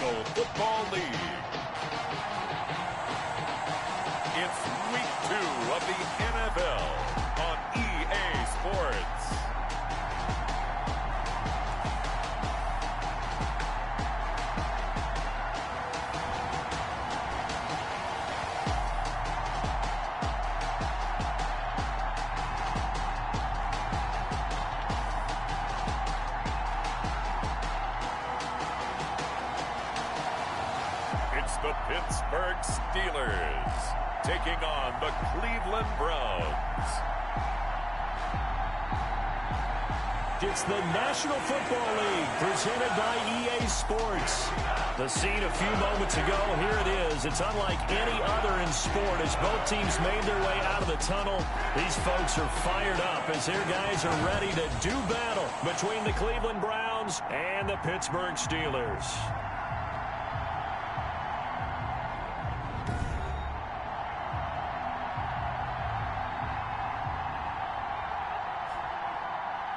National Football League. It's Week 2 of the NFL on EA Sports. It's the Pittsburgh Steelers taking on the Cleveland Browns. It's the National Football League presented by EA Sports. The scene a few moments ago, here it is. It's unlike any other in sport as both teams made their way out of the tunnel. These folks are fired up as their guys are ready to do battle between the Cleveland Browns and the Pittsburgh Steelers.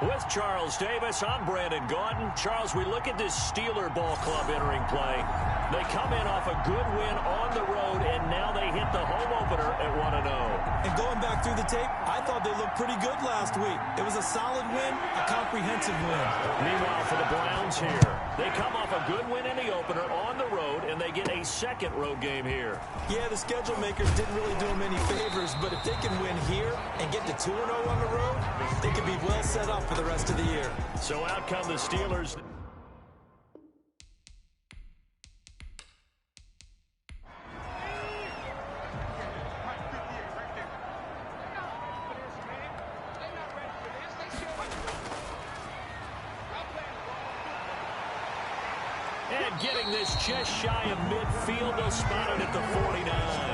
With Charles Davis, I'm Brandon Gaudin. Charles, we look at this Steeler ball club entering play. They come in off a good win on the road, and now they hit the home opener at 1-0. And going back through the tape, I thought they looked pretty good last week. It was a solid win, a comprehensive win. Meanwhile, for the Browns here, they come off a good win in the opener on the road, and they get a second road game here. Yeah, the schedule makers didn't really do them any favors, but if they can win here and get to 2-0 on the road, they could be well set up for the rest of the year. So out come the Steelers. And getting this just shy of midfield, they'll spot it at the 49.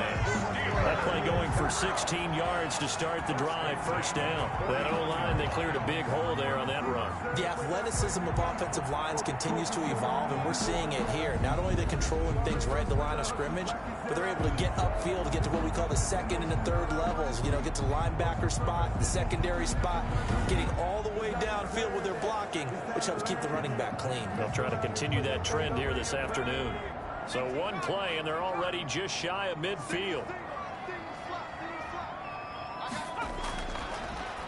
That play going for 16 yards to start the drive. First down. That O-line, they cleared a big hole there on that run. The athleticism of offensive lines continues to evolve, and we're seeing it here. Not only are they controlling things right at the line of scrimmage, but they're able to get upfield to get to what we call the second and the third levels. You know, get to the linebacker spot, the secondary spot, getting all the way downfield with their blocking, which helps keep the running back clean. They'll try to continue that trend here this afternoon. So one play, and they're already just shy of midfield.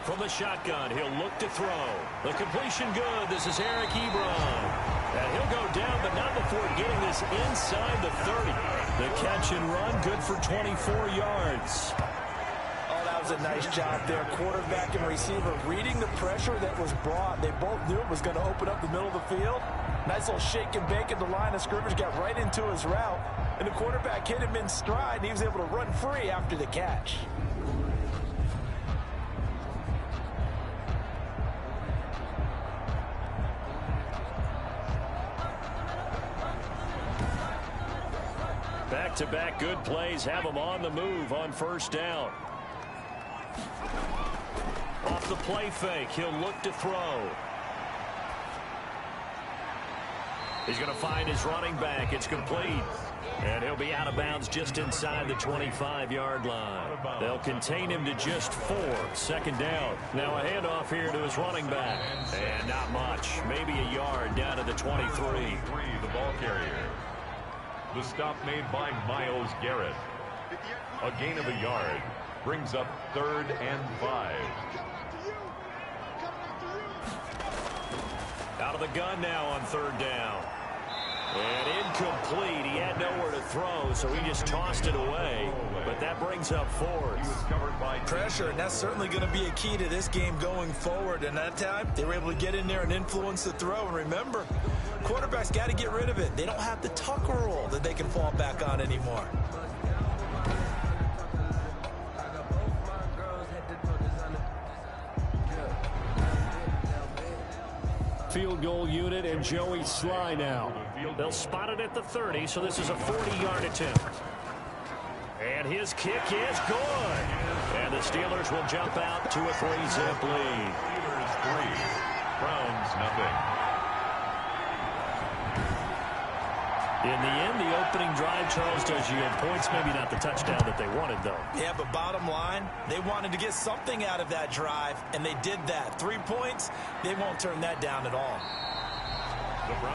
From the shotgun, he'll look to throw. The completion good. This is Eric Ebron. And he'll go down, but not before getting this inside the 30. The catch and run, good for 24 yards. Oh, that was a nice job there. Quarterback and receiver reading the pressure that was brought. They both knew it was going to open up the middle of the field. Nice little shake and bake at the line of scrimmage, got right into his route. And the quarterback hit him in stride, and he was able to run free after the catch. Back-to-back good plays have them on the move on first down. Off the play fake, he'll look to throw. He's going to find his running back. It's complete. And he'll be out of bounds just inside the 25-yard line. They'll contain him to just 4. Second down. Now a handoff here to his running back. And not much. Maybe a yard down to the 23. The ball carrier. The stop made by Myles Garrett. A gain of a yard. Brings up 3rd and 5. Out of the gun now on 3rd down. And incomplete. He had nowhere to throw, so he just tossed it away. But that brings up 4th. Pressure, and that's certainly going to be a key to this game going forward. And that time, they were able to get in there and influence the throw. And remember, quarterbacks got to get rid of it. They don't have the tuck rule that they can fall back on anymore. Field goal unit and Joey Sly now. They'll spot it at the 30, so this is a 40-yard attempt. And his kick is good. And the Steelers will jump out to a 3-zip lead. Steelers 3, Browns nothing. In the end, the opening drive, Charles, does yield points. Maybe not the touchdown that they wanted, though. Yeah, but bottom line, they wanted to get something out of that drive, and they did that. 3 points, they won't turn that down at all.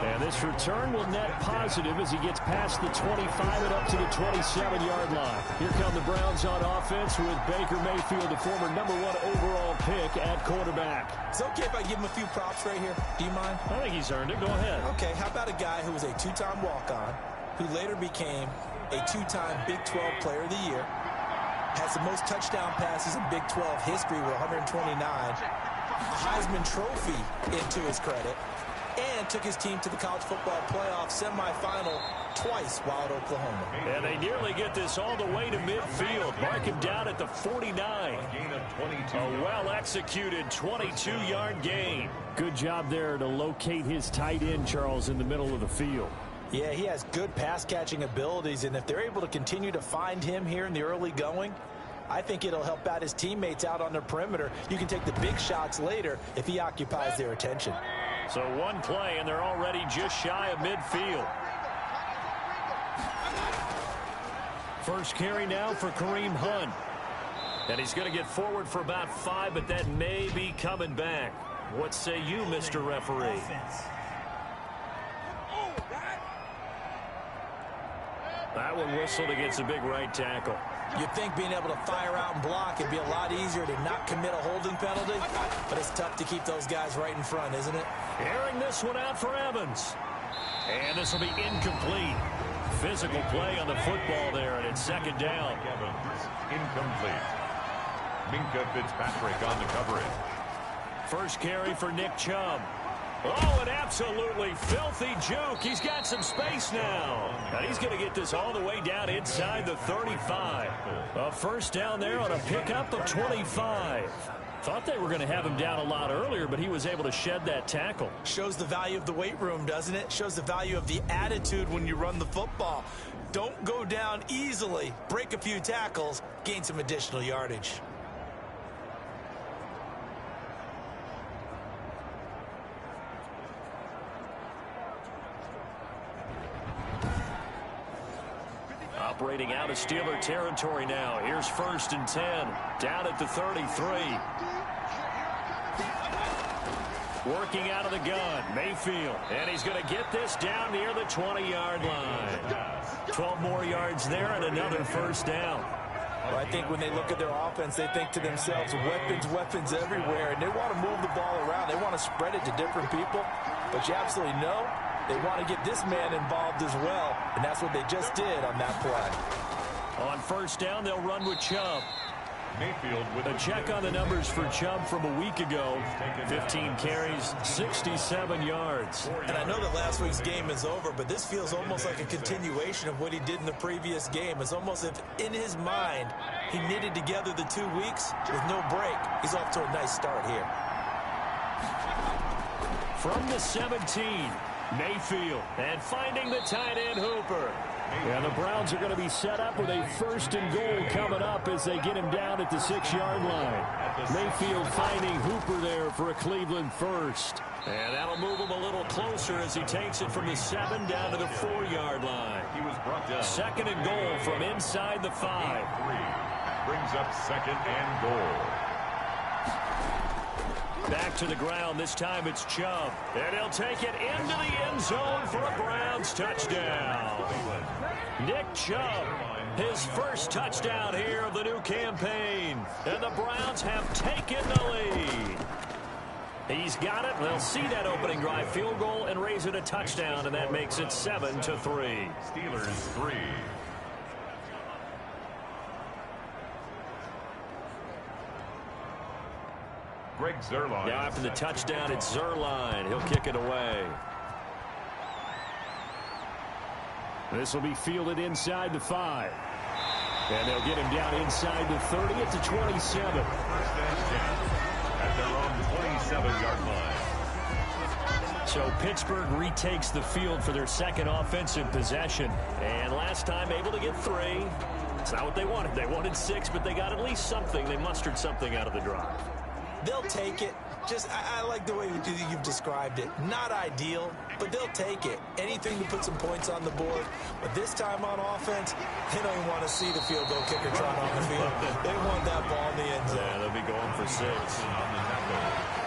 And this return will net positive as he gets past the 25 and up to the 27-yard line. Here come the Browns on offense with Baker Mayfield, the former #1 overall pick at quarterback. It's okay if I give him a few props right here. Do you mind? I think he's earned it. Go ahead. Okay, how about a guy who was a two-time walk-on, who later became a two-time Big 12 Player of the Year, has the most touchdown passes in Big 12 history with 129, a Heisman Trophy into his credit, and took his team to the college football playoff semifinal twice while at Oklahoma. And they nearly get this all the way to midfield. Mark him down at the 49. A well-executed 22-yard gain. Good job there to locate his tight end, Charles, in the middle of the field. Yeah, he has good pass-catching abilities, and if they're able to continue to find him here in the early going, I think it'll help out his teammates out on the perimeter. You can take the big shots later if he occupies their attention. So one play, and they're already just shy of midfield. First carry now for Kareem Hunt. And he's going to get forward for about 5, but that may be coming back. What say you, Mr. Referee? That one whistled against a big right tackle. You'd think being able to fire out and block would be a lot easier to not commit a holding penalty, but it's tough to keep those guys right in front, isn't it? Airing this one out for Evans. And this will be incomplete. Physical play on the football there, and it's second down. Evans, incomplete. Minkah Fitzpatrick on the coverage. First carry for Nick Chubb. Oh, an absolutely filthy juke. He's got some space now. And he's going to get this all the way down inside the 35. A first down there on a pickup of 25. Thought they were going to have him down a lot earlier, but he was able to shed that tackle. Shows the value of the weight room, doesn't it? Shows the value of the attitude when you run the football. Don't go down easily. Break a few tackles. Gain some additional yardage. Operating out of Steeler territory now. Here's 1st and 10. Down at the 33. Working out of the gun. Mayfield. And he's going to get this down near the 20-yard line. 12 more yards there and another first down. Well, I think when they look at their offense, they think to themselves, weapons, weapons everywhere. And they want to move the ball around. They want to spread it to different people. But you absolutely know they want to get this man involved as well, and that's what they just did on that play. On first down, they'll run with Chubb. Mayfield with a check on the numbers for Chubb from a week ago. 15 carries, 67 yards. And I know that last week's game is over, but this feels almost like a continuation of what he did in the previous game. It's almost as if in his mind he knitted together the 2 weeks with no break. He's off to a nice start here. From the 17. Mayfield, and finding the tight end Hooper. And the Browns are going to be set up with a 1st and goal coming up as they get him down at the 6-yard line. Mayfield finding Hooper there for a Cleveland first. And that'll move him a little closer as he takes it from the 7 down to the 4-yard line. He was brought down. 2nd and goal from inside the 5. Brings up 2nd and goal. Back to the ground. This time it's Chubb. And he'll take it into the end zone for a Browns touchdown. Nick Chubb, his first touchdown here of the new campaign. And the Browns have taken the lead. He's got it. They'll see that opening drive field goal and raise it a touchdown, and that makes it 7-3. Steelers 3. Greg Zuerlein. Now after the touchdown, it's Zuerlein. He'll kick it away. This will be fielded inside the 5. And they'll get him down inside the 30 at the 27. First and 10 at their own 27-yard line. So Pittsburgh retakes the field for their second offensive possession. And last time able to get 3. It's not what they wanted. They wanted 6, but they got at least something. They mustered something out of the drive. They'll take it. I like the way you've described it. Not ideal, but they'll take it. Anything to put some points on the board. But this time on offense, they don't even want to see the field goal kicker trot on the field. They want that ball in the end zone. Yeah, they'll be going for 6.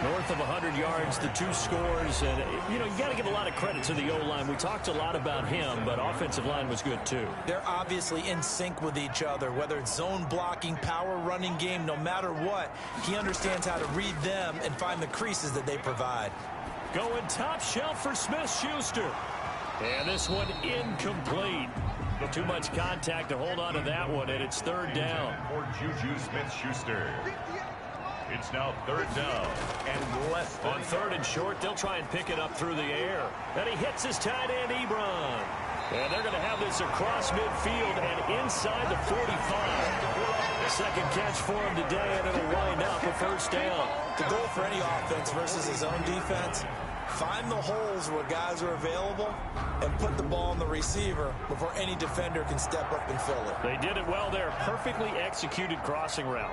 North of 100 yards, the 2 scores. And, you got to give a lot of credit to the O-line. We talked a lot about him, but offensive line was good too. They're obviously in sync with each other, whether it's zone blocking, power running game, no matter what. He understands how to read them and find the creases that they provide. Going top shelf for Smith-Schuster. And this one incomplete. Too much contact to hold on to that one, and it's 3rd down. For Juju Smith-Schuster. It's now 3rd down and less than. On 3rd and short, they'll try and pick it up through the air. And he hits his tight end, Ebron. And they're going to have this across midfield and inside the 45. Second catch for him today, and it'll wind up a 1st down. The goal for any offense versus his own defense, find the holes where guys are available and put the ball on the receiver before any defender can step up and fill it. They did it well there. Perfectly executed crossing route.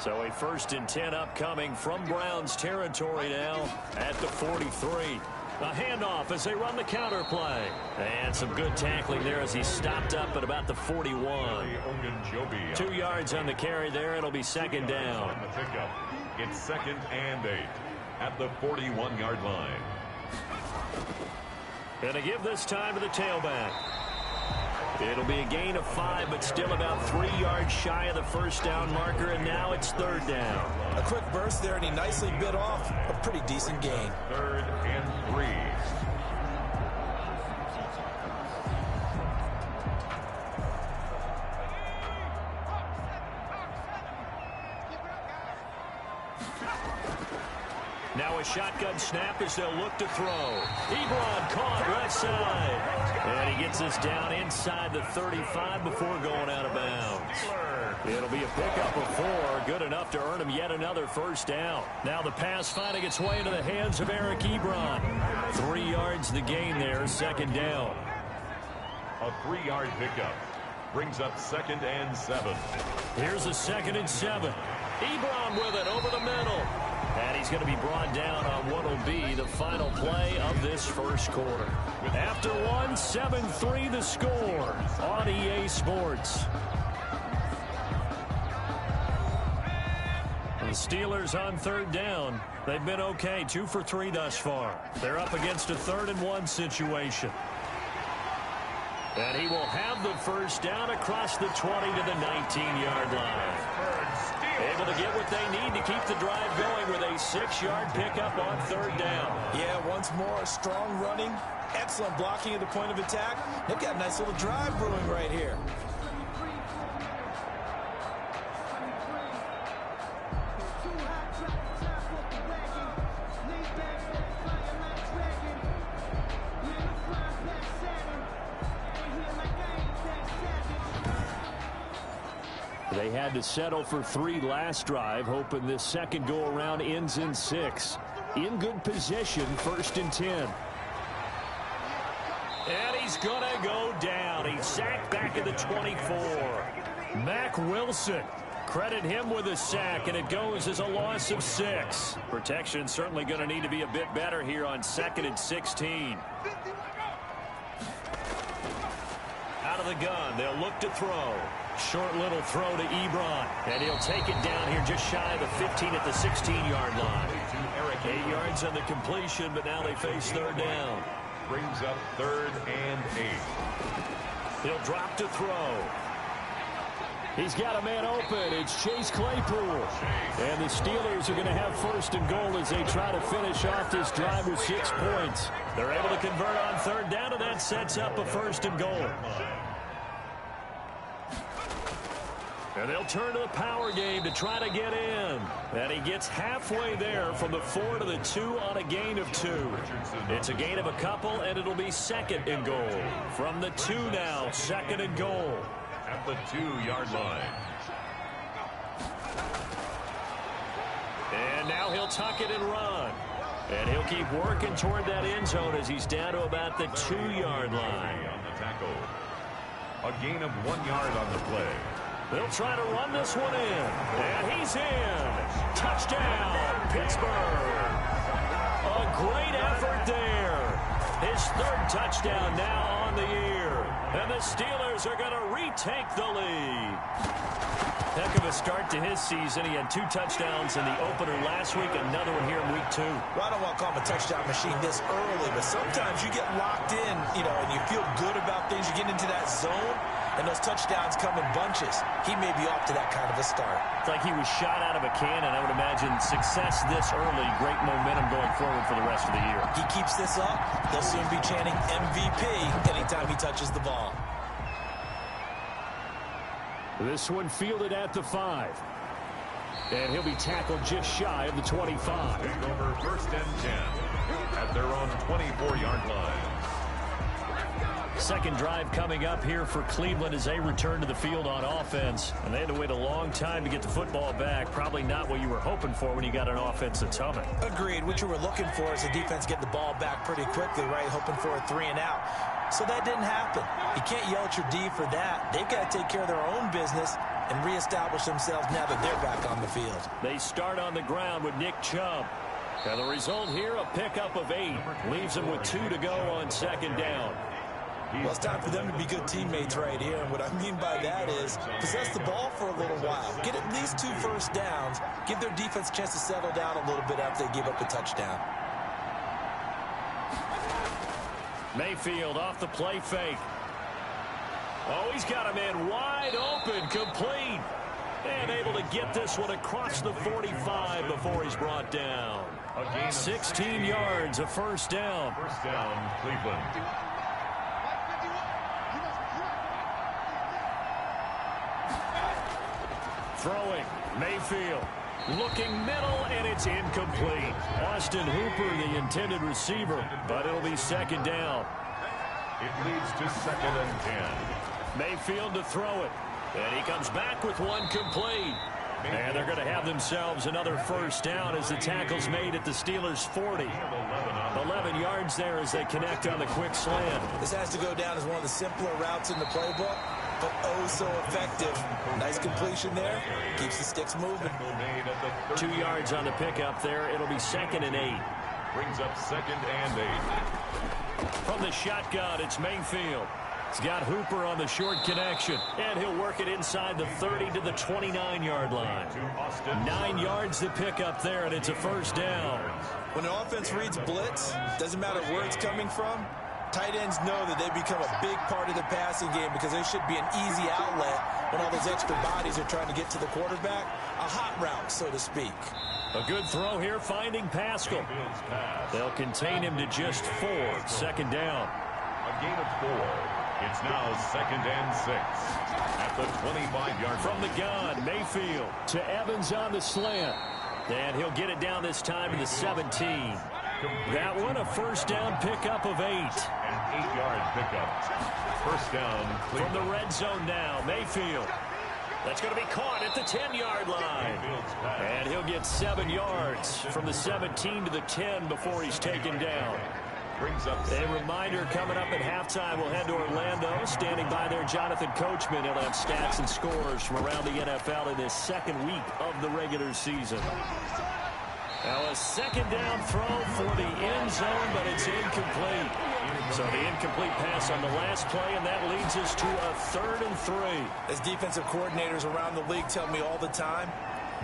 So a 1st and 10 upcoming from Browns territory now at the 43. A handoff as they run the counter play. And some good tackling there as he stopped up at about the 41. 2 yards on the carry there. It'll be 2nd down. On the pickup, it's 2nd and 8 at the 41-yard line. And to give this time to the tailback. It'll be a gain of 5, but still about 3 yards shy of the 1st down marker, and now it's 3rd down. A quick burst there, and he nicely bit off a pretty decent gain. 3rd and 3. Now a shotgun snap as they'll look to throw. Ebron caught right side. And he gets us down inside the 35 before going out of bounds. It'll be a pickup of 4. Good enough to earn him yet another 1st down. Now the pass finding its way into the hands of Eric Ebron. 3 yards the gain there, 2nd down. A 3-yard pickup brings up 2nd and 7. Here's a 2nd and 7. Ebron with it over the middle. And he's going to be brought down on what will be the final play of this 1st quarter. After 1, 7-3 the score on EA Sports. The Steelers on 3rd down. They've been okay, 2 for 3 thus far. They're up against a 3rd and 1 situation. And he will have the 1st down across the 20 to the 19-yard line. Able to get what they need to keep the drive going with a 6-yard pickup on 3rd down. Yeah, once more, strong running, excellent blocking at the point of attack. They've got a nice little drive brewing right here. They had to settle for 3 last drive, hoping this second go-around ends in 6. In good position, 1st and 10. And he's going to go down. He's sacked back at the 24. Mack Wilson. Credit him with a sack, and it goes as a loss of 6. Protection certainly going to need to be a bit better here on 2nd and 16. Out of the gun, they'll look to throw. Short little throw to Ebron, and he'll take it down here just shy of the 15 at the 16-yard line. 8 yards on the completion, but now they face 3rd down. Brings up 3rd and 8. He'll drop to throw. He's got a man open. It's Chase Claypool. And the Steelers are going to have 1st and goal as they try to finish off this drive with 6 points. They're able to convert on 3rd down, and that sets up a 1st and goal. And they'll turn to the power game to try to get in. And he gets halfway there from the 4 to the 2 on a gain of 2. It's a gain of a couple, and it'll be 2nd and goal. From the 2 now, 2nd and goal. At the 2-yard line. And now he'll tuck it and run. And he'll keep working toward that end zone as he's down to about the 2-yard line. On the tackle. A gain of 1 yard on the play. They'll try to run this one in. And he's in. Touchdown, Pittsburgh. A great effort there. His third touchdown now on the year. And the Steelers are going to retake the lead. Heck of a start to his season. He had 2 touchdowns in the opener last week, another one here in week 2. Well, I don't want to call him a touchdown machine this early, but sometimes you get locked in, and you feel good about things. You get into that zone, and those touchdowns come in bunches. He may be off to that kind of a start. It's like he was shot out of a cannon. I would imagine success this early, great momentum going forward for the rest of the year. He keeps this up, they'll soon be chanting MVP anytime he touches the ball. This one fielded at the 5. And he'll be tackled just shy of the 25. Take over 1st and 10 at their own 24-yard line. Second drive coming up here for Cleveland as they return to the field on offense. And they had to wait a long time to get the football back. Probably not what you were hoping for when you got an offense that's humming. Agreed. What you were looking for is the defense getting the ball back pretty quickly, right? Hoping for a 3 and out. So that didn't happen. You can't yell at your D for that. They've got to take care of their own business and reestablish themselves now that they're back on the field. They start on the ground with Nick Chubb. And the result here, a pickup of 8. Leaves them with 2 to go on 2nd down. Well, it's time for them to be good teammates right here. And what I mean by that is possess the ball for a little while. Get at least 2 first downs. Give their defense a chance to settle down a little bit after they give up a touchdown. Mayfield off the play fake. Oh, he's got a man wide open, complete. And able to get this one across the 45 before he's brought down. 16 yards, a first down. First down, Cleveland. Throwing, Mayfield. Looking middle, and it's incomplete. Austin Hooper, the intended receiver, but it'll be 2nd down. It leads to 2nd and 10. Mayfield to throw it. And he comes back with one complete. And they're going to have themselves another first down as the tackle's made at the Steelers' 40. 11 yards there as they connect on the quick slant. This has to go down as one of the simpler routes in the playbook, but oh so effective. Nice completion there. Keeps the sticks moving. 2 yards on the pickup there. It'll be 2nd and 8. Brings up 2nd and 8. From the shotgun, it's Mayfield. He's got Hooper on the short connection, and he'll work it inside the 30 to the 29-yard line. 9 yards to pick up there, and it's a first down. When an offense reads blitz, doesn't matter where it's coming from, tight ends know that they become a big part of the passing game because there should be an easy outlet when all those extra bodies are trying to get to the quarterback. A hot route, so to speak. A good throw here, finding Pascal. They'll contain him to just 4. 2nd down. A gain of 4. It's now 2nd and 6 at the 25-yard. From the gun, Mayfield to Evans on the slant. And he'll get it down this time to the 17. That one, a first down pickup of 8. An 8-yard pickup. First down. From the red zone now, Mayfield. That's going to be caught at the 10-yard line. And he'll get 7 yards from the 17 to the 10 before he's taken down. Brings up a reminder coming up at halftime. We'll head to Orlando. Standing by there, Jonathan Coachman. He'll have stats and scores from around the NFL in this 2nd week of the regular season. Now a 2nd down throw for the end zone, but it's incomplete. So the incomplete pass on the last play, and that leads us to a 3rd and 3. As defensive coordinators around the league tell me all the time,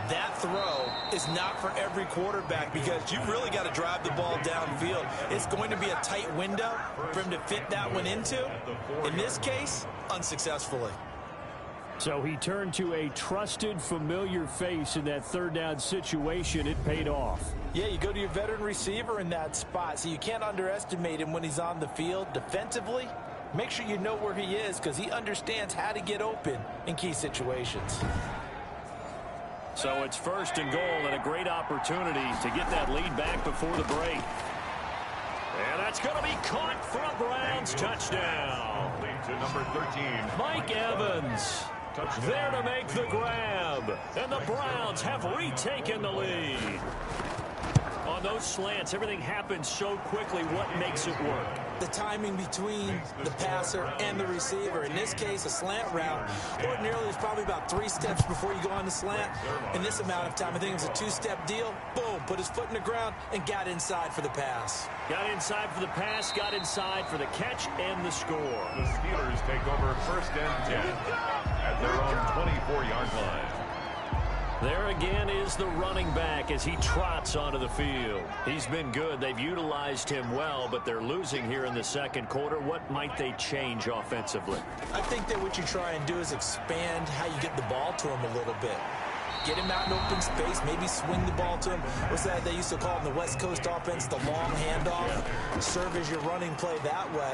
that throw is not for every quarterback because you've really got to drive the ball downfield. It's going to be a tight window for him to fit that one into. In this case, unsuccessfully. So he turned to a trusted, familiar face in that 3rd down situation. It paid off. Yeah, you go to your veteran receiver in that spot, so you can't underestimate him when he's on the field. Defensively, make sure you know where he is because he understands how to get open in key situations. So it's 1st and goal and a great opportunity to get that lead back before the break. And that's going to be caught for a Browns touchdown. Lead to number 13. Mike Evans there to make the grab. And the Browns have retaken the lead. On those slants, everything happens so quickly. What makes it work? the timing between the passer and the receiver. In this case, a slant route, ordinarily it's probably about 3 steps before you go on the slant. In this amount of time, I think it was a 2-step deal. Boom, put his foot in the ground and got inside for the pass. Got inside for the pass, got inside for the catch and the score. The Steelers take over 1st and 10 at their own 24-yard line. There again is the running back as he trots onto the field. He's been good. They've utilized him well, but they're losing here in the second quarter. What might they change offensively? I think that what you try and do is expand how you get the ball to him a little bit. Get him out in open space, maybe swing the ball to him. What's that they used to call in the West Coast offense, the long handoff? Yeah. Serve as your running play that way,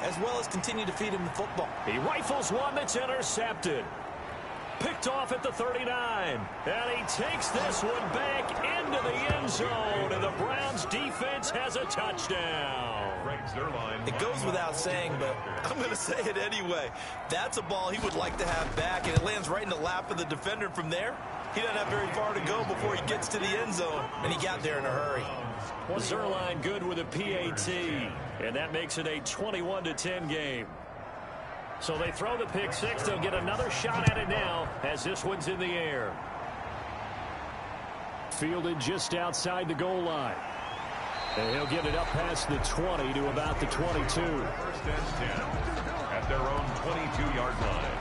as well as continue to feed him the football. He rifles one that's intercepted. Picked off at the 39. And he takes this one back into the end zone. And the Browns defense has a touchdown. It goes without saying, but I'm going to say it anyway. That's a ball he would like to have back, and it lands right in the lap of the defender. From there, he doesn't have very far to go before he gets to the end zone, and he got there in a hurry. Zuerlein good with a PAT, and that makes it a 21-10 game. So they throw the pick six. They'll get another shot at it now as this one's in the air. Fielded just outside the goal line. And he'll get it up past the 20 to about the 22. 1st and 10 at their own 22-yard line.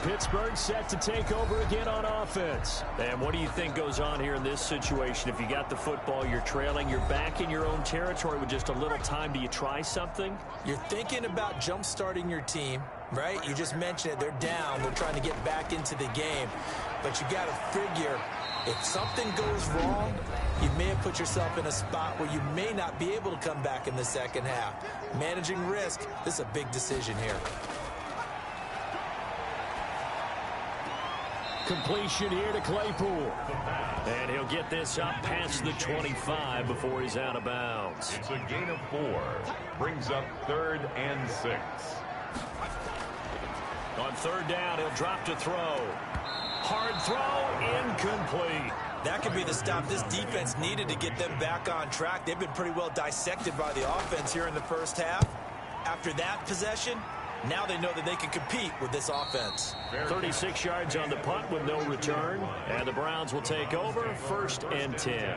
Pittsburgh set to take over again on offense. And what do you think goes on here in this situation? If you got the football, you're trailing, you're back in your own territory with just a little time. Do you try something? You're thinking about jump-starting your team, right? You just mentioned it. They're down. They're trying to get back into the game. But you got to figure, if something goes wrong, you may have put yourself in a spot where you may not be able to come back in the second half. Managing risk, this is a big decision here. Completion here to Claypool. And he'll get this up past the 25 before he's out of bounds. It's a gain of 4. Brings up 3rd and 6. On 3rd down, he'll drop to throw. Hard throw, incomplete. That could be the stop this defense needed to get them back on track. They've been pretty well dissected by the offense here in the first half. After that possession, now they know that they can compete with this offense. 36 yards on the punt with no return. And the Browns will take over 1st and 10.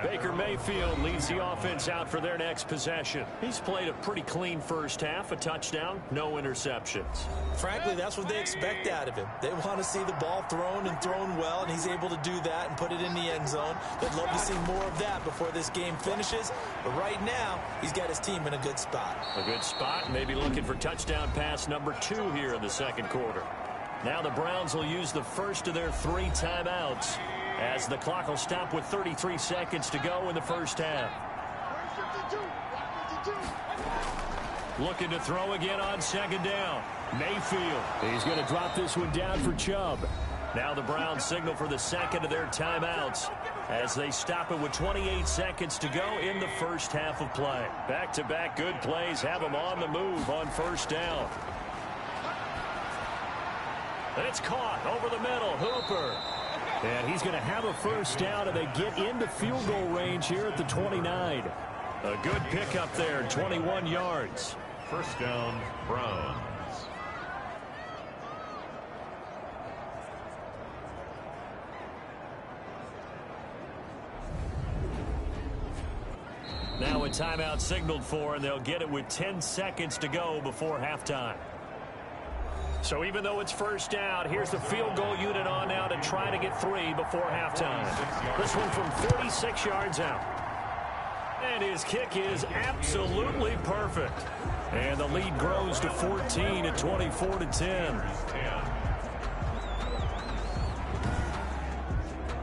Baker Mayfield leads the offense out for their next possession. He's played a pretty clean first half, a touchdown, no interceptions. Frankly, that's what they expect out of him. They want to see the ball thrown and thrown well, and he's able to do that and put it in the end zone. They'd love to see more of that before this game finishes. But right now, he's got his team in a good spot. A good spot, maybe looking for touchdown pass number 2 here in the second quarter. Now the Browns will use the first of their 3 timeouts, as the clock will stop with 33 seconds to go in the first half. Looking to throw again on 2nd down. Mayfield. He's going to drop this one down for Chubb. Now the Browns signal for the second of their timeouts as they stop it with 28 seconds to go in the first half of play. Back-to-back good plays have them on the move on 1st down. And it's caught over the middle. Hooper. And he's going to have a 1st down, and they get into field goal range here at the 29. A good pickup there, 21 yards. 1st down, Browns. Now a timeout signaled for, and they'll get it with 10 seconds to go before halftime. So even though it's 1st down, here's the field goal unit on now to try to get 3 before halftime. This one from 46 yards out. And his kick is absolutely perfect. And the lead grows to 14 at 24-10.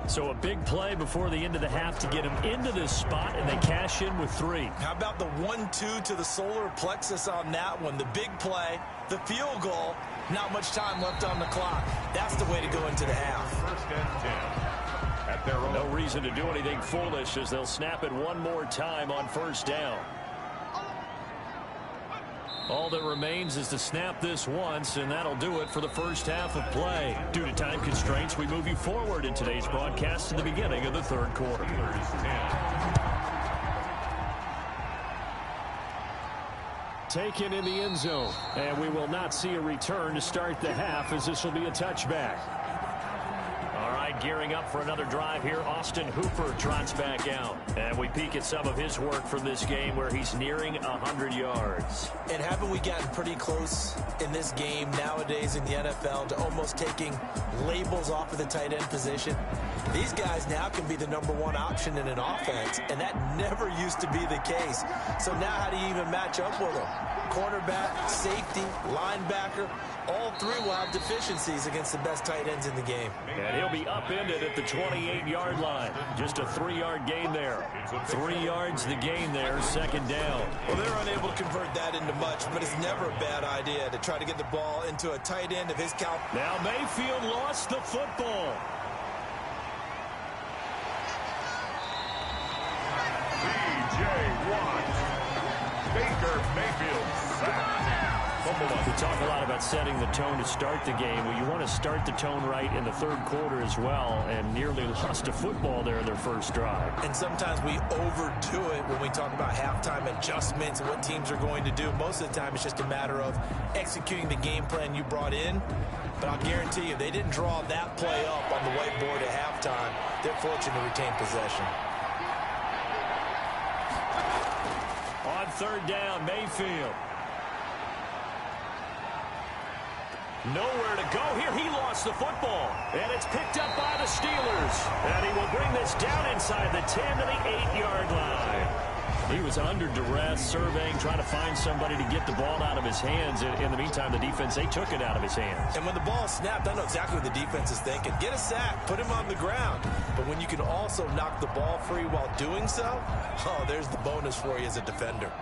So a big play before the end of the half to get him into this spot, and they cash in with 3. How about the 1-2 to the solar plexus on that one? The big play, the field goal, not much time left on the clock. That's the way to go into the half. 1st and 10 at their own. No reason to do anything foolish as they'll snap it one more time on 1st down. All that remains is to snap this once, and that'll do it for the first half of play. Due to time constraints, we move you forward in today's broadcast to the beginning of the 3rd quarter. taken in the end zone. And we will not see a return to start the half, as this will be a touchback. All right, gearing up for another drive here. Austin Hooper trots back out. And we peek at some of his work from this game where he's nearing 100 yards. And haven't we gotten pretty close in this game nowadays in the NFL to almost taking labels off of the tight end position? These guys now can be the #1 option in an offense, and that never used to be the case. So now how do you even match up with them? Cornerback, safety, linebacker, all three will have deficiencies against the best tight ends in the game. And he'll be upended at the 28-yard line. Just a 3-yard gain there. 3 yards the gain there, second down. Well, they're unable to convert that into much, but it's never a bad idea to try to get the ball into a tight end of his caliber. Now Mayfield lost the football. J. Watt. Baker Mayfield sacked. We talk a lot about setting the tone to start the game. Well, you want to start the tone right in the third quarter as well, and nearly lost a football there in their first drive. And sometimes we overdo it when we talk about halftime adjustments and what teams are going to do. Most of the time it's just a matter of executing the game plan you brought in. But I'll guarantee you, they didn't draw that play up on the whiteboard at halftime. They're fortunate to retain possession. On third down, Mayfield. Nowhere to go here. He lost the football. And it's picked up by the Steelers. And he will bring this down inside the 10 to the 8-yard line. He was under duress, surveying, trying to find somebody to get the ball out of his hands. In the meantime, the defense, they took it out of his hands. And when the ball snapped, I know exactly what the defense is thinking. Get a sack, put him on the ground. But when you can also knock the ball free while doing so, oh, there's the bonus for you as a defender.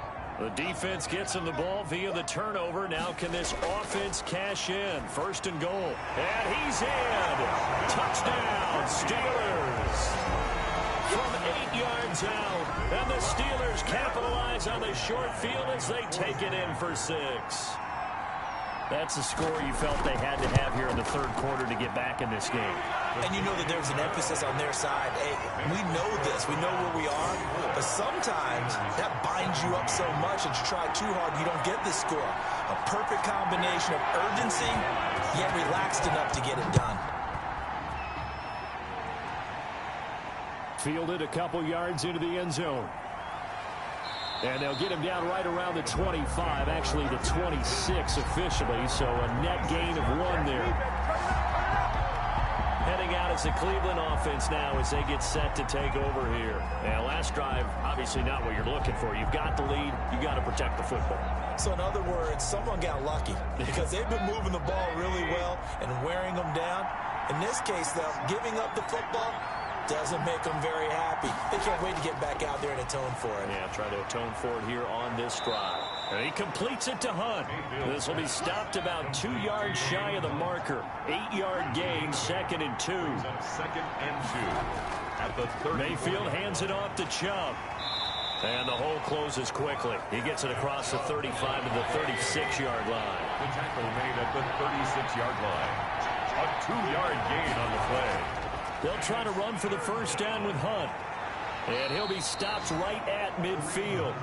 The defense gets him the ball via the turnover. Now can this offense cash in? First and goal. And he's in. Touchdown, Steelers. From 8 yards out. And the Steelers capitalize on the short field as they take it in for 6. That's the score you felt they had to have here in the third quarter to get back in this game. And you know that there's an emphasis on their side. Hey, we know this. We know where we are. But sometimes that binds you up so much that you try too hard, you don't get the score. A perfect combination of urgency, yet relaxed enough to get it done. Fielded a couple yards into the end zone. And they'll get him down right around the 25, actually the 26 officially, so a net gain of 1 there. Heading out as the Cleveland offense now as they get set to take over here. And last drive, obviously not what you're looking for. You've got the lead. You've got to protect the football. So in other words, someone got lucky because they've been moving the ball really well and wearing them down. In this case, though, giving up the football doesn't make them very happy. They can't wait to get back out there and atone for it. Yeah, try to atone for it here on this drive. And he completes it to Hunt. This will be stopped about 2 yards shy of the marker. 8-yard gain, 2nd and 2. Second and 2. At the 30. Mayfield hands it off to Chubb. And the hole closes quickly. He gets it across the 35 to the 36-yard line. The tackle made at the 36-yard line. A 2-yard gain on the play. They'll try to run for the first down with Hunt. And he'll be stopped right at midfield.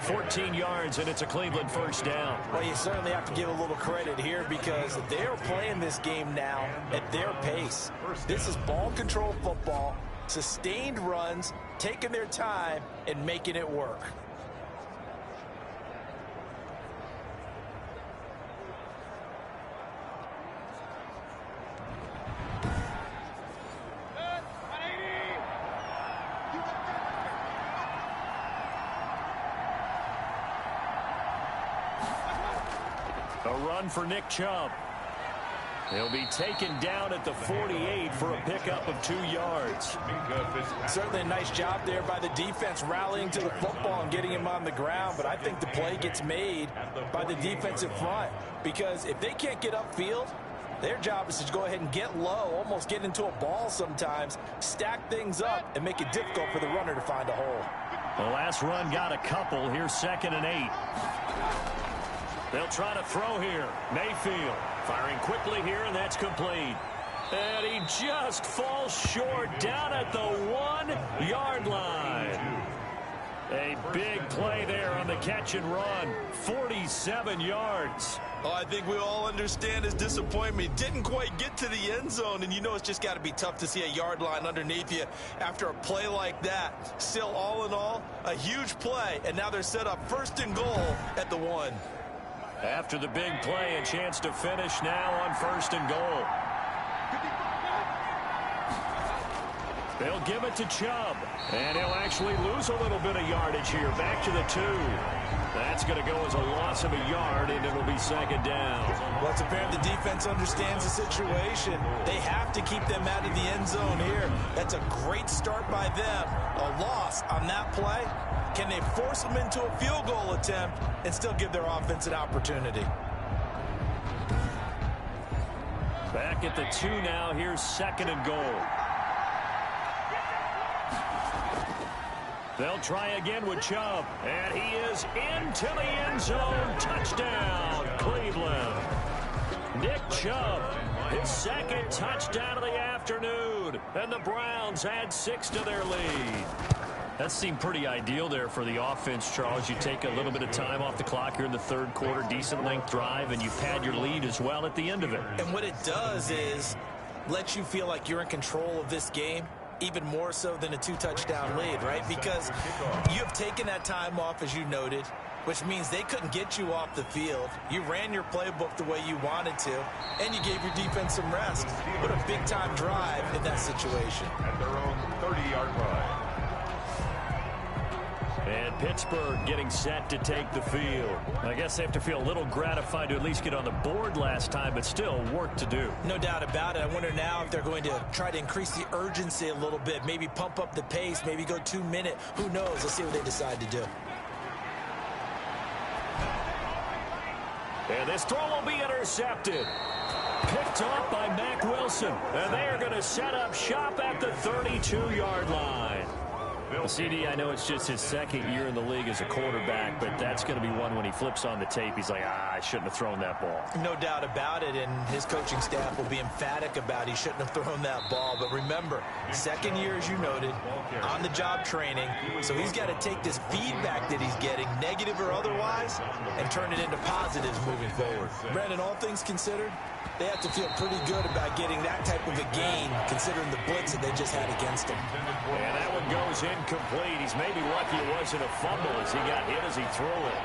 14 yards, and it's a Cleveland first down. Well, you certainly have to give a little credit here because they're playing this game now at their pace. This is ball control football, sustained runs, taking their time, and making it work. A run for Nick Chubb. He'll be taken down at the 48 for a pickup of 2 yards. Certainly a nice job there by the defense rallying to the football and getting him on the ground, but I think the play gets made by the defensive front because if they can't get upfield, their job is to go ahead and get low, almost get into a ball sometimes, stack things up, and make it difficult for the runner to find a hole. The last run got a couple. Here's 2nd and 8. They'll try to throw here. Mayfield firing quickly here, and that's complete. And he just falls short down at the 1-yard line. A big play there on the catch and run. 47 yards. Oh, I think we all understand his disappointment. Didn't quite get to the end zone, and you know it's just got to be tough to see a yard line underneath you after a play like that. Still, all in all, a huge play, and now they're set up 1st and goal at the 1. After the big play, a chance to finish now on 1st and goal. They'll give it to Chubb, and he'll actually lose a little bit of yardage here. Back to the 2. That's going to go as a loss of a yard, and it'll be 2nd down. Well, it's apparent the defense understands the situation. They have to keep them out of the end zone here. That's a great start by them. A loss on that play. Can they force them into a field goal attempt and still give their offense an opportunity? Back at the 2 now. Here's 2nd and goal. They'll try again with Chubb, and he is into the end zone. Touchdown, Cleveland. Nick Chubb, his 2nd touchdown of the afternoon, and the Browns add 6 to their lead. That seemed pretty ideal there for the offense, Charles. You take a little bit of time off the clock here in the 3rd quarter, decent length drive, and you pad your lead as well at the end of it. And what it does is let you feel like you're in control of this game, even more so than a 2-touchdown lead, right? Because you have taken that time off, as you noted, which means they couldn't get you off the field. You ran your playbook the way you wanted to, and you gave your defense some rest. What a big-time drive in that situation. At their own 30-yard line. And Pittsburgh getting set to take the field. I guess they have to feel a little gratified to at least get on the board last time, but still work to do. No doubt about it. I wonder now if they're going to try to increase the urgency a little bit, maybe pump up the pace, maybe go 2-minute. Who knows? Let's see what they decide to do. And this throw will be intercepted. Picked off by Mack Wilson. And they are going to set up shop at the 32-yard line. CD, I know it's just his 2nd year in the league as a quarterback, but that's going to be one when he flips on the tape, he's like, I shouldn't have thrown that ball. No doubt about it, and his coaching staff will be emphatic about he shouldn't have thrown that ball. But remember, 2nd year, as you noted, on-the-job training, so he's got to take this feedback that he's getting, negative or otherwise, and turn it into positives moving forward. Brandon, all things considered, they have to feel pretty good about getting that type of a gain, considering the blitz that they just had against him. And that one goes incomplete. He's maybe lucky it wasn't a fumble as he got hit as he threw it.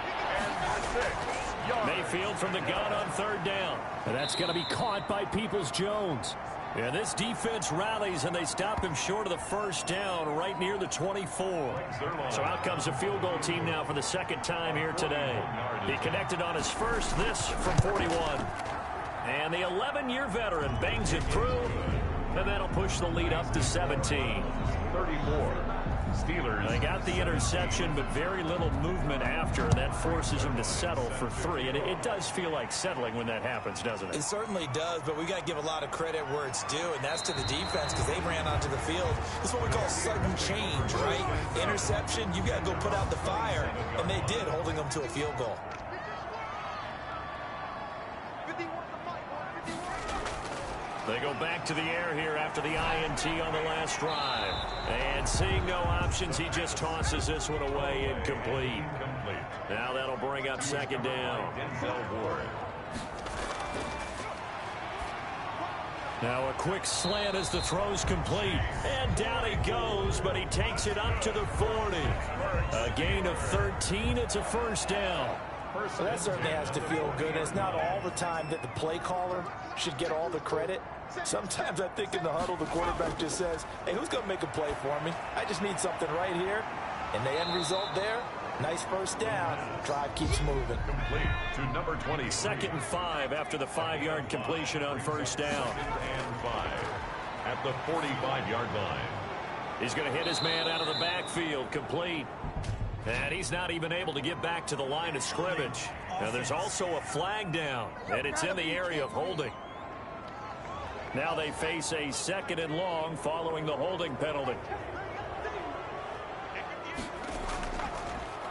Mayfield from the gun on 3rd down. And that's going to be caught by Peoples-Jones. And this defense rallies, and they stop him short of the 1st down right near the 24. So out comes the field goal team now for the 2nd time here today. He connected on his first, this from 41. And the 11-year veteran bangs it through, and that'll push the lead up to 17. 34. Steelers. They got the interception, but very little movement after, and that forces them to settle for 3. And it does feel like settling when that happens, doesn't it? It certainly does, but we got to give a lot of credit where it's due, and that's to the defense because they ran onto the field. This is what we call sudden change, right? Interception, you got to go put out the fire, and they did, holding them to a field goal. They go back to the air here after the INT on the last drive. And seeing no options, he just tosses this one away incomplete. Now that'll bring up 2nd down. Now a quick slant as the throw's complete. And down he goes, but he takes it up to the 40. A gain of 13. It's a 1st down. Well, that certainly has to feel good. It's not all the time that the play caller should get all the credit. Sometimes I think in the huddle, the quarterback just says, hey, who's going to make a play for me? I just need something right here. And the end result there, nice 1st down. Drive keeps moving. Complete to number 20. 2nd and 5 after the 5-yard completion on 1st down. 2nd and 5 at the 45-yard line. He's going to hit his man out of the backfield, complete. And he's not even able to get back to the line of scrimmage. Now there's also a flag down, and it's in the area of holding. Now they face a 2nd and long following the holding penalty.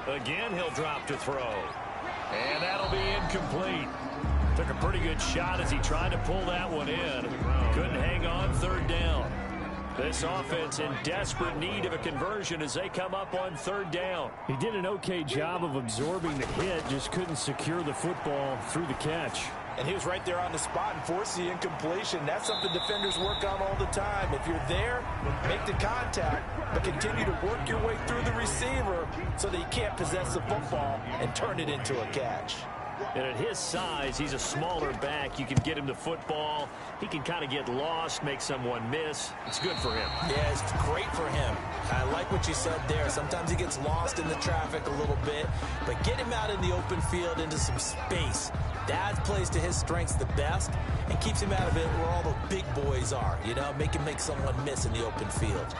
Again, he'll drop to throw. And that'll be incomplete. Took a pretty good shot as he tried to pull that one in. Couldn't hang on 3rd down. This offense in desperate need of a conversion as they come up on third down. He did an okay job of absorbing the hit, just couldn't secure the football through the catch. And he was right there on the spot and forced the incompletion. That's something defenders work on all the time. If you're there, make the contact, but continue to work your way through the receiver so that you can't possess the football and turn it into a catch. And at his size, he's a smaller back. You can get him the football. He can kind of get lost, make someone miss. It's good for him. Yeah, it's great for him. I like what you said there. Sometimes he gets lost in the traffic a little bit, but get him out in the open field into some space. That plays to his strengths the best and keeps him out of it where all the big boys are. You know, make him make someone miss in the open field.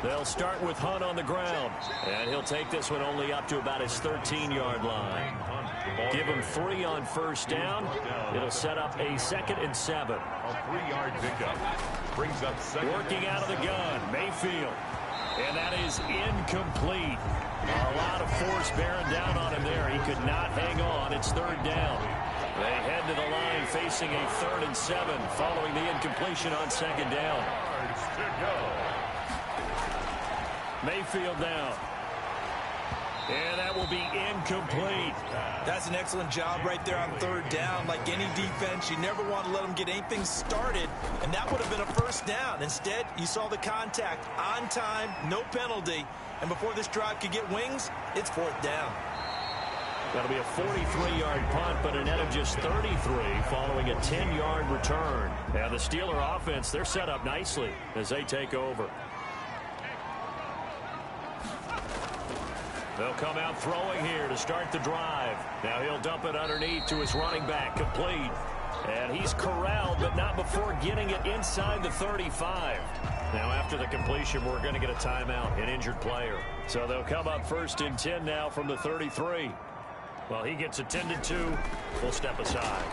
They'll start with Hunt on the ground, and he'll take this one only up to about his 13-yard line. Give him 3 on first down. It'll set up a 2nd and 7. A 3-yard pickup. Brings up second. Working out of the gun, Mayfield. And that is incomplete. A lot of force bearing down on him there. He could not hang on. It's third down. They head to the line facing a 3rd and 7 following the incompletion on second down. Yards to go. Mayfield down. And that will be incomplete. That's an excellent job right there on third down. Like any defense, you never want to let them get anything started, and that would have been a first down. Instead, you saw the contact on time, no penalty, and before this drive could get wings, it's 4th down. That'll be a 43-yard punt, but a net of just 33 following a 10-yard return. Now the Steeler offense, they're set up nicely as they take over. They'll come out throwing here to start the drive. Now he'll dump it underneath to his running back, complete. And he's corralled, but not before getting it inside the 35. Now after the completion, we're going to get a timeout, an injured player. So they'll come up 1st and 10 now from the 33. Well, he gets attended to. We'll step aside.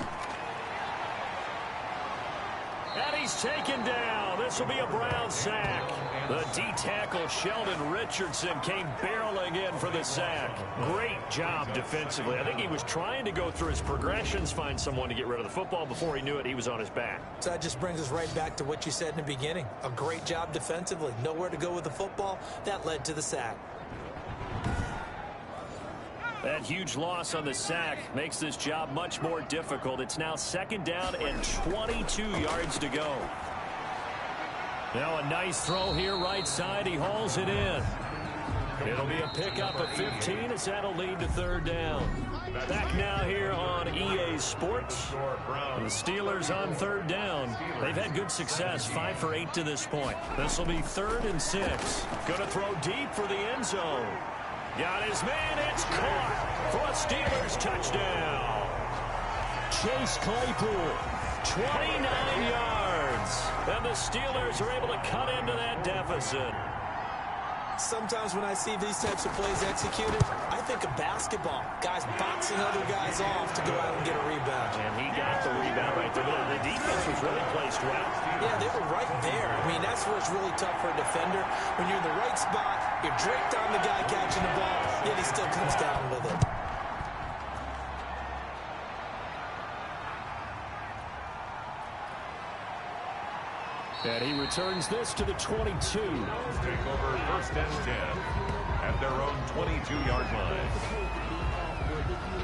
And he's taken down. This will be a Brown sack. The D-tackle Sheldon Richardson came barreling in for the sack. Great job defensively. I think he was trying to go through his progressions, find someone to get rid of the football. Before he knew it, he was on his back. So that just brings us right back to what you said in the beginning. A great job defensively. Nowhere to go with the football. That led to the sack. That huge loss on the sack makes this job much more difficult. It's now 2nd down and 22 yards to go. Now a nice throw here right side. He hauls it in. It'll be a pickup of 15 as that'll lead to 3rd down. Back now here on EA Sports. And the Steelers on 3rd down. They've had good success, 5 for 8 to this point. This will be 3rd and 6. Going to throw deep for the end zone. Got his man. It's caught for a Steelers touchdown. Chase Claypool, 29 yards. And the Steelers are able to cut into that deficit. Sometimes when I see these types of plays executed, I think of basketball. Guys boxing other guys off to go out and get a rebound. And he got the rebound right there. The defense was really placed well. Yeah, they were right there. I mean, that's where it's really tough for a defender. When you're in the right spot, you're draped on the guy catching the ball, yet he still comes down with it. And he returns this to the 22. Take over 1st and 10 at their own 22-yard line.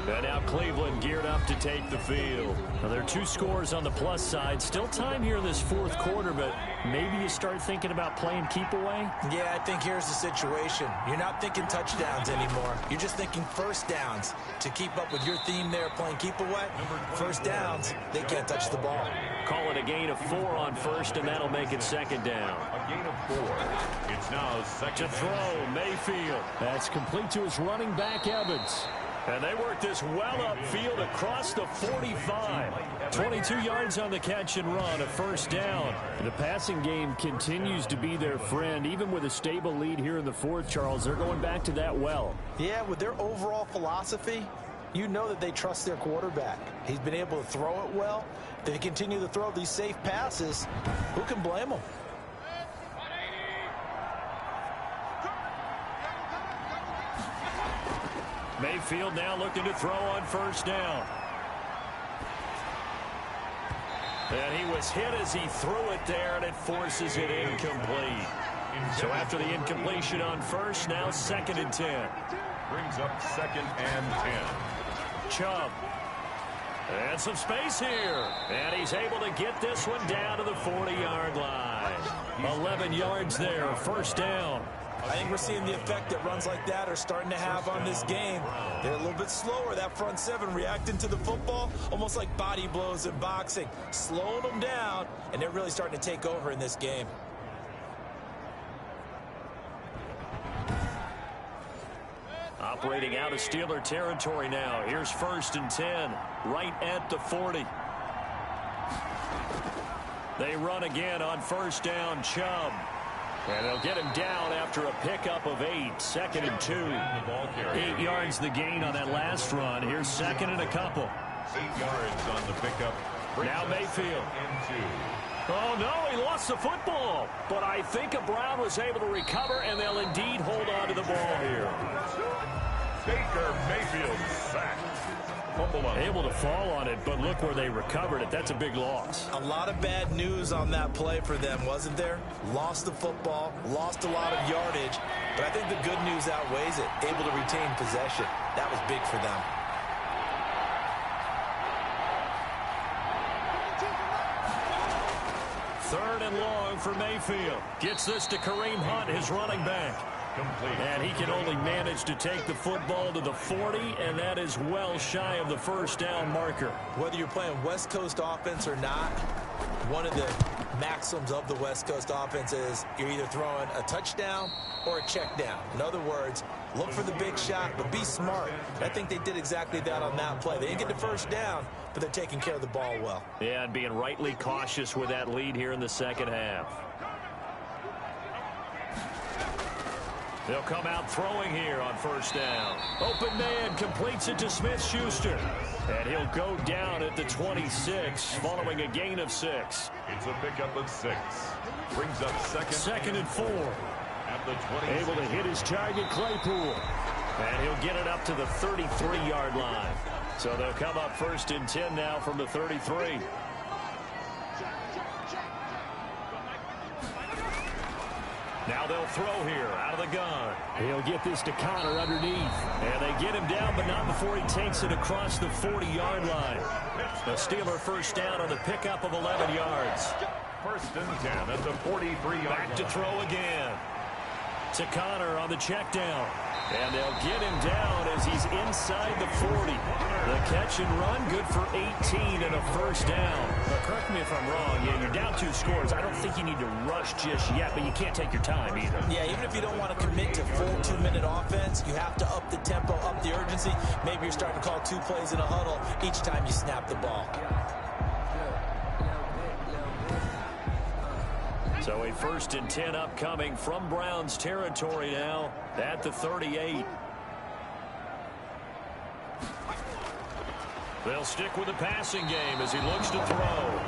And now Cleveland geared up to take the field. Now there are 2 scores on the plus side. Still time here in this 4th quarter, but maybe you start thinking about playing keep away? Yeah, I think here's the situation. You're not thinking touchdowns anymore. You're just thinking 1st downs. To keep up with your theme there, playing keep away, 1st downs, they can't touch the ball. Call it a gain of 4 on 1st, and that'll make it 2nd down. A gain of 4. It's now 2nd To throw, Mayfield. That's complete to his running back, Evans. And they work this well upfield across the 45. 22 yards on the catch and run, a 1st down. The passing game continues to be their friend. Even with a stable lead here in the 4th, Charles, they're going back to that well. Yeah, with their overall philosophy, you know that they trust their quarterback. He's been able to throw it well. They continue to throw these safe passes. Who can blame them? Mayfield now looking to throw on first down. And he was hit as he threw it there, and it forces it incomplete. So after the incompletion on first, now 2nd and 10. Brings up 2nd and 10. Chubb. And some space here. And he's able to get this one down to the 40-yard line. 11 yards there, first down. I think we're seeing the effect that runs like that are starting to have on this game. They're a little bit slower, that front seven, reacting to the football, almost like body blows in boxing, slowing them down, and they're really starting to take over in this game. Operating out of Steeler territory now. Here's 1st and 10, right at the 40. They run again on first down, Chubb. And they'll get him down after a pickup of 8. 2nd and 2. 8 yards the gain on that last run. Here's 2nd and a couple. 8 yards on the pickup. Now Mayfield. Oh, no, he lost the football. But I think Brown was able to recover, and they'll indeed hold on to the ball here. Baker Mayfield sacked. Able to fall on it, but look where they recovered it. That's a big loss. A lot of bad news on that play for them, wasn't there? Lost the football, lost a lot of yardage, but I think the good news outweighs it. Able to retain possession. That was big for them. Third and long for Mayfield. Gets this to Kareem Hunt, his running back. Complete. And he can only manage to take the football to the 40, and that is well shy of the first down marker. Whether you're playing West Coast offense or not, one of the maxims of the West Coast offense is you're either throwing a touchdown or a check down. In other words, look for the big shot, but be smart. I think they did exactly that on that play. They didn't get the first down, but they're taking care of the ball well. Yeah, and being rightly cautious with that lead here in the second half. They'll come out throwing here on first down. Open man completes it to Smith-Schuster. And he'll go down at the 26 following a gain of 6. It's a pickup of 6. Brings up 2nd and 4. At the 20. Able to hit his target, Claypool. And he'll get it up to the 33-yard line. So they'll come up 1st and 10 now from the 33. Now they'll throw here out of the gun. He'll get this to Connor underneath. And they get him down, but not before he takes it across the 40-yard line. The Steeler first down on the pickup of 11 yards. 1st and 10 at the 43-yard line. Back to throw again. To Connor on the check down. And they'll get him down as he's inside the 40. The catch and run, good for 18 and a first down. Now, correct me if I'm wrong. Yeah, you're down 2 scores. I don't think you need to rush just yet, but you can't take your time either. Yeah, even if you don't want to commit to full 2-minute offense, you have to up the tempo, up the urgency. Maybe you're starting to call 2 plays in a huddle each time you snap the ball. So a 1st and 10 upcoming from Browns territory now at the 38. They'll stick with the passing game as he looks to throw.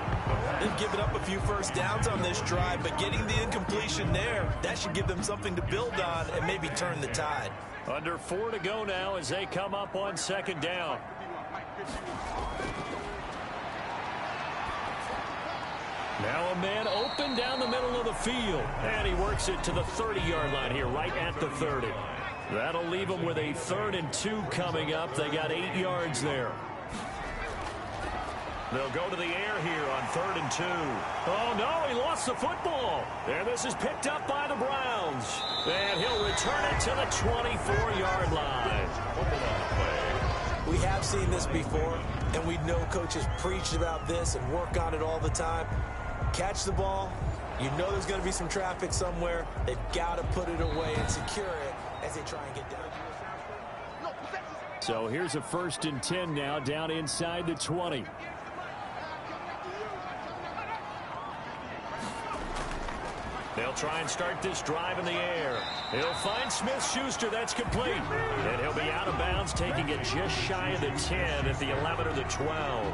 They've given up a few first downs on this drive, but getting the incompletion there, that should give them something to build on and maybe turn the tide. Under 4 to go now as they come up on 2nd down. Now a man open down the middle of the field. And he works it to the 30-yard line here, right at the 30. That'll leave them with a 3rd and 2 coming up. They got 8 yards there. They'll go to the air here on 3rd and 2. Oh, no, he lost the football. And this is picked up by the Browns. And he'll return it to the 24-yard line. We have seen this before, and we know coaches preach about this and work on it all the time. Catch the ball. You know there's going to be some traffic somewhere. They've got to put it away and secure it as they try and get down. So here's a 1st and 10 now down inside the 20. They'll try and start this drive in the air. He'll find Smith-Schuster. That's complete. And he'll be out of bounds, taking it just shy of the 10 at the 11 or the 12.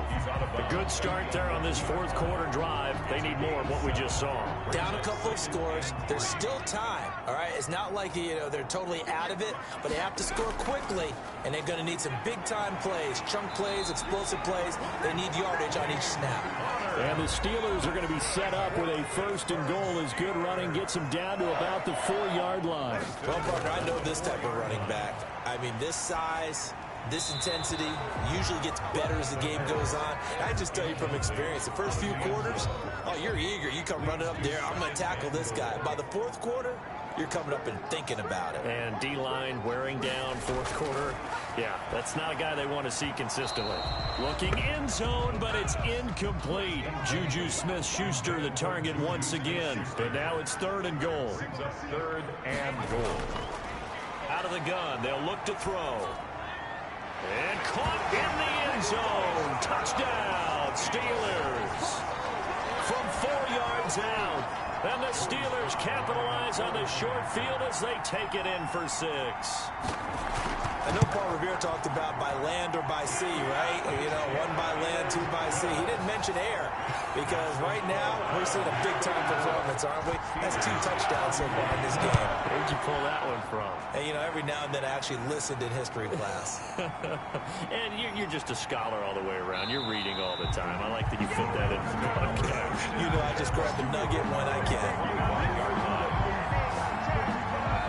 A good start there on this 4th quarter drive. They need more of what we just saw. Down a couple of scores. There's still time, all right? It's not like, they're totally out of it, but they have to score quickly and they're going to need some big-time plays, chunk plays, explosive plays. They need yardage on each snap. And the Steelers are going to be set up with a 1st and goal as good running gets them down to about the 4-yard line. Well, partner, I know this type of running back. I mean, this size, this intensity usually gets better as the game goes on. I just tell you from experience, the first few quarters, oh, you're eager. You come running up there, I'm going to tackle this guy. By the 4th quarter, you're coming up and thinking about it. And D-line wearing down 4th quarter. Yeah, that's not a guy they want to see consistently. Looking end zone, but it's incomplete. Juju Smith-Schuster the target once again. And now it's 3rd and goal. 3rd and goal. Out of the gun, they'll look to throw. And caught in the end zone. Touchdown, Steelers. From 4 yards out. And the Steelers capitalize on the short field as they take it in for 6. I know Paul Revere talked about by land or by sea, right? You know, 1 by land, 2 by sea. He didn't mention air because right now we're seeing a big-time performance, aren't we? That's 2 touchdowns so far in this game. Where'd you pull that one from? And, you know, every now and then I actually listened in history class. And you're just a scholar all the way around. You're reading all the time. I like that you fit that into the podcast. You know, I just grab the nugget when I can.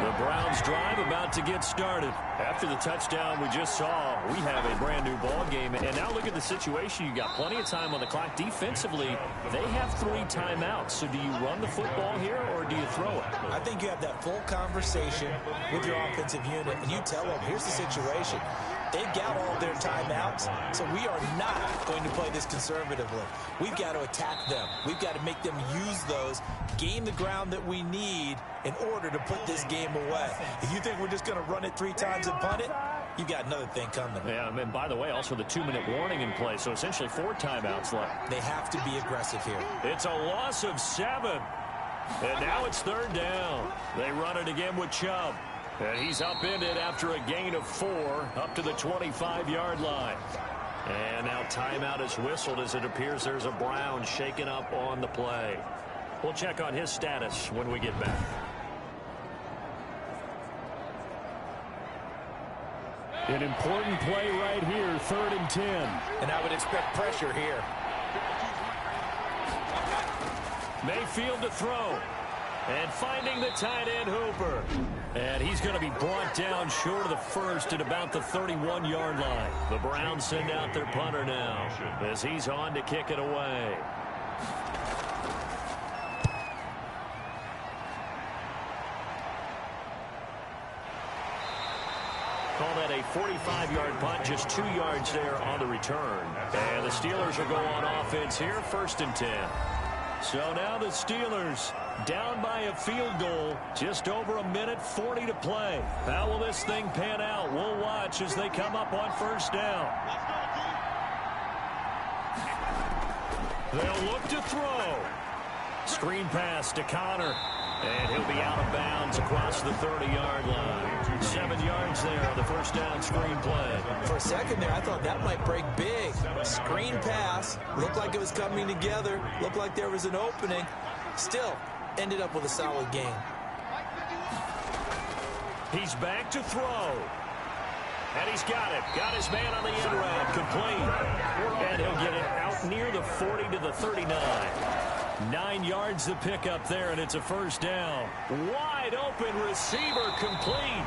The Browns drive about to get started. After the touchdown we just saw, we have a brand new ball game. And now look at the situation. You got plenty of time on the clock. Defensively, they have 3 timeouts. So do you run the football here or do you throw it? I think you have that full conversation with your offensive unit, and you tell them, here's the situation. They've got all their timeouts, so we are not going to play this conservatively. We've got to attack them. We've got to make them use those, gain the ground that we need in order to put this game away. If you think we're just going to run it 3 times and punt it, you got another thing coming. Yeah, and by the way, also the 2-minute warning in play, so essentially 4 timeouts left. They have to be aggressive here. It's a loss of 7. And now it's 3rd down. They run it again with Chubb. And he's upended after a gain of 4 up to the 25-yard line. And now timeout is whistled as it appears there's a Brown shaken up on the play. We'll check on his status when we get back. An important play right here, 3rd and 10. And I would expect pressure here. Mayfield to throw. And finding the tight end, Hooper. And he's going to be brought down short of the first at about the 31-yard line. The Browns send out their punter now as he's on to kick it away. Call that a 45-yard punt, just 2 yards there on the return. And the Steelers will go on offense here, 1st and 10. So now the Steelers down by a field goal, just over 1:40 to play. How will this thing pan out? We'll watch as they come up on 1st down. They'll look to throw. Screen pass to Connor. And he'll be out of bounds across the 30-yard line. 7 yards there on the 1st down screen play. For a second there, I thought that might break big. Screen pass. Looked like it was coming together. Looked like there was an opening. Still, ended up with a solid game. He's back to throw. And he's got it. Got his man on the end route. Complete. And he'll get it out near the 40 to the 39. 9 yards to pick up there, and it's a 1st down. Wide open receiver complete.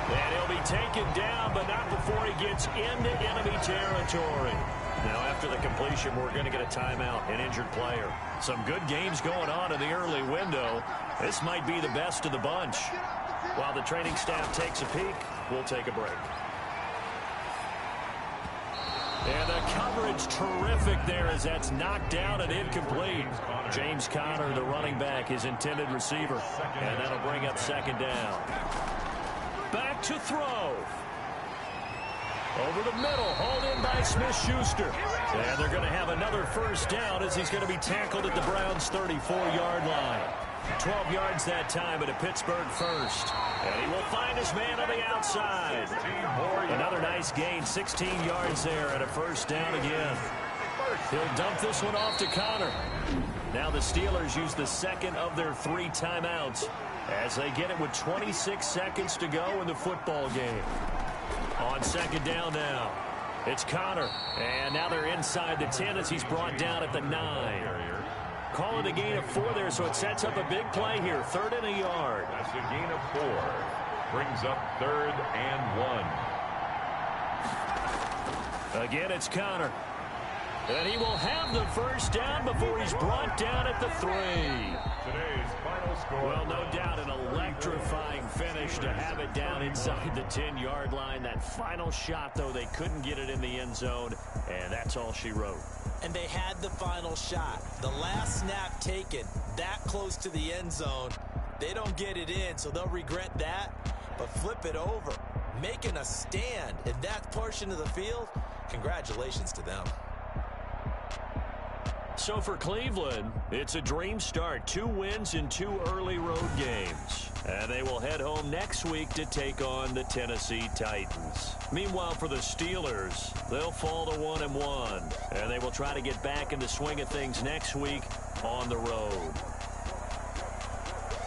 And he'll be taken down, but not before he gets into enemy territory. Now, after the completion, we're going to get a timeout, an injured player. Some good games going on in the early window. This might be the best of the bunch. While the training staff takes a peek, we'll take a break. And the coverage terrific there as that's knocked down and incomplete. James Conner, the running back, his intended receiver. And that'll bring up 2nd down. Back to throw. Over the middle, hauled in by Smith-Schuster. And they're going to have another 1st down as he's going to be tackled at the Browns' 34-yard line. 12 yards that time at a Pittsburgh 1st. And he will find his man on the outside. Another nice gain, 16 yards there at a 1st down again. He'll dump this one off to Connor. Now the Steelers use the 2nd of their 3 timeouts as they get it with 26 seconds to go in the football game. On second down now, it's Connor. And now they're inside the 10 as he's brought down at the 9. Call it a gain of 4 there, so it sets up a big play here. 3rd and a yard. That's a gain of 4. Brings up 3rd and 1. Again, it's Connor. And he will have the first down before he's brought down at the 3. Today's final score. Well, no doubt an electrifying finish to have it down inside the 10-yard line. That final shot, though, they couldn't get it in the end zone, and that's all she wrote. And they had the final shot. The last snap taken that close to the end zone. They don't get it in, so they'll regret that. But flip it over, making a stand in that portion of the field, congratulations to them. So for Cleveland, it's a dream start. 2 wins in 2 early road games. And they will head home next week to take on the Tennessee Titans. Meanwhile, for the Steelers, they'll fall to 1-1. And they will try to get back in the swing of things next week on the road.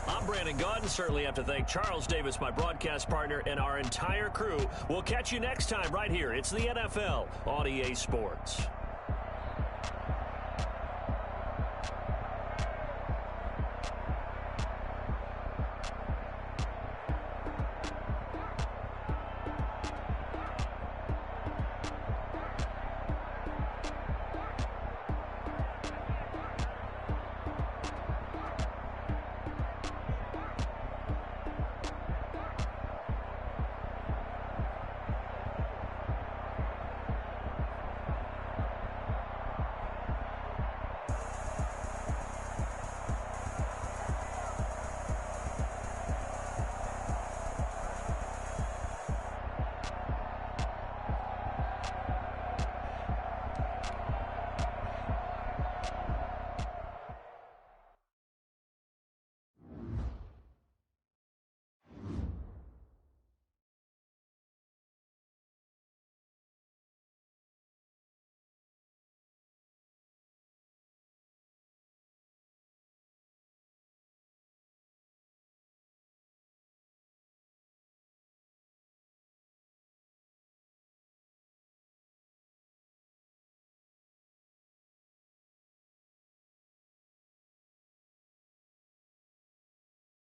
I'm Brandon Gaudin. Certainly have to thank Charles Davis, my broadcast partner, and our entire crew. We'll catch you next time right here. It's the NFL on EA Sports.